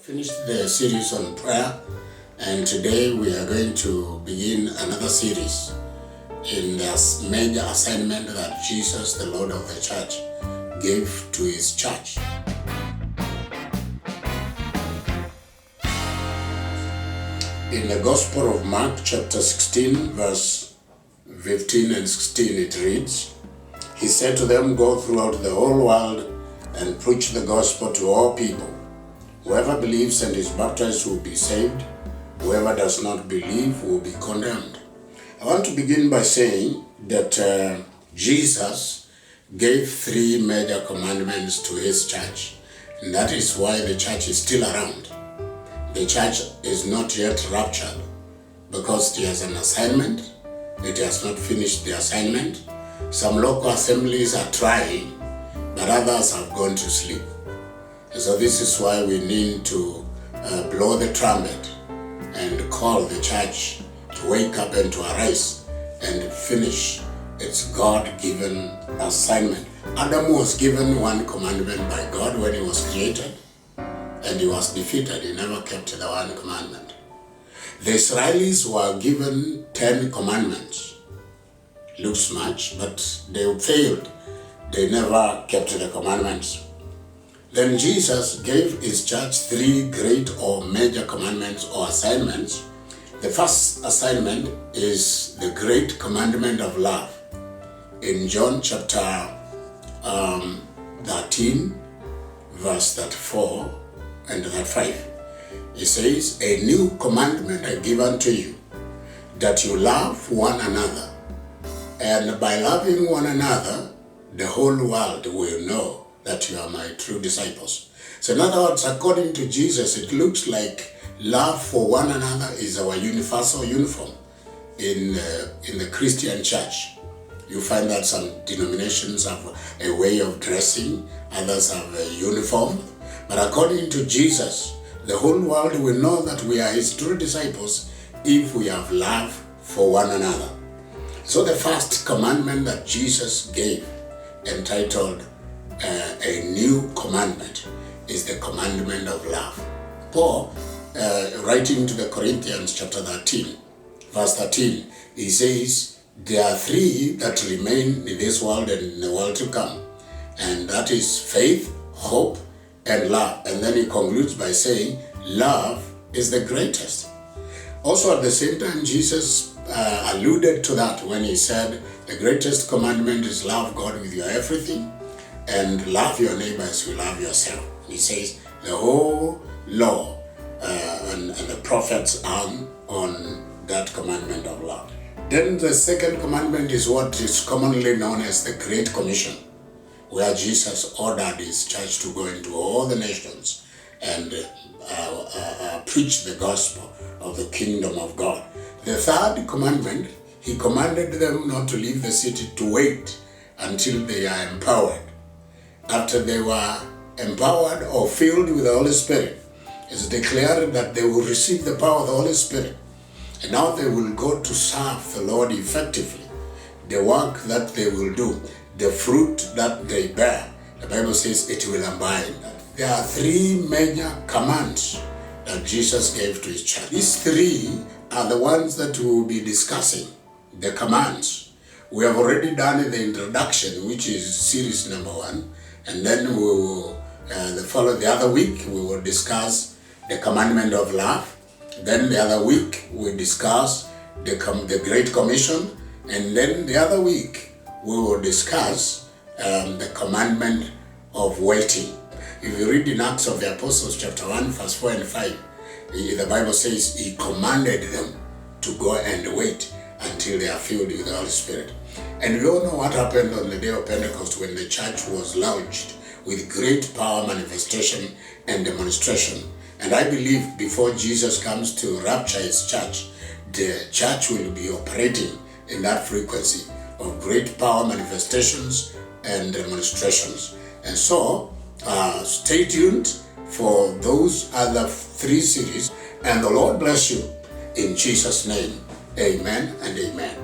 Finished the series on prayer, and today we are going to begin another series in this major assignment that Jesus, the Lord of the church, gave to his church. In the Gospel of Mark chapter 16 verse 15 and 16 it reads, "He said to them, go throughout the whole world and preach the gospel to all people. Whoever believes and is baptized will be saved. Whoever does not believe will be condemned." I want to begin by saying that Jesus gave three major commandments to his church. And that is why the church is still around. The church is not yet raptured because it has an assignment. It has not finished the assignment. Some local assemblies are trying, but others have gone to sleep. So this is why we need to blow the trumpet and call the church to wake up and to arise and finish its God-given assignment. Adam was given one commandment by God when he was created, and he was defeated. He never kept the one commandment. The Israelis were given 10 commandments. Looks much, but they failed. They never kept the commandments. Then Jesus gave his church three great or major commandments or assignments. The first assignment is the great commandment of love. In John chapter 13, verse 34 and 35, it says, "A new commandment I give unto you, that you love one another. And by loving one another, the whole world will know that you are my true disciples." So in other words, according to Jesus, it looks like love for one another is our universal uniform in the Christian church. You find that some denominations have a way of dressing, others have a uniform. But according to Jesus, the whole world will know that we are his true disciples if we have love for one another. So the first commandment that Jesus gave, entitled a new commandment, is the commandment of love. Paul, writing to the Corinthians chapter 13, verse 13, he says, "There are three that remain in this world and in the world to come, and that is faith, hope, and love." And then he concludes by saying, love is the greatest. Also at the same time, Jesus alluded to that when he said, the greatest commandment is love God with your everything and love your neighbor as you love yourself. He says the whole law and the prophets hang on that commandment of love. Then the second commandment is what is commonly known as the Great Commission, where Jesus ordered his church to go into all the nations and preach the gospel of the kingdom of God. The third commandment, he commanded them not to leave the city, to wait until they are empowered. After they were empowered or filled with the Holy Spirit, it's declared that they will receive the power of the Holy Spirit. And now they will go to serve the Lord effectively. The work that they will do, the fruit that they bear, the Bible says it will abide. There are three major commands that Jesus gave to his church. These three are the ones that we will be discussing, the commands. We have already done the introduction, which is series number 1, and then we will the other week we will discuss the commandment of love. Then the other week we discuss the Great Commission, and then the other week we will discuss the commandment of waiting. If you read in Acts of the Apostles chapter 1 verse 4 and 5, the Bible says he commanded them to go and wait until they are filled with the Holy Spirit. And we all know what happened on the day of Pentecost when the church was launched with great power, manifestation, and demonstration. And I believe before Jesus comes to rapture his church, the church will be operating in that frequency of great power, manifestations, and demonstrations. And so, stay tuned for those other 3 series, and the Lord bless you in Jesus' name. Amen and amen.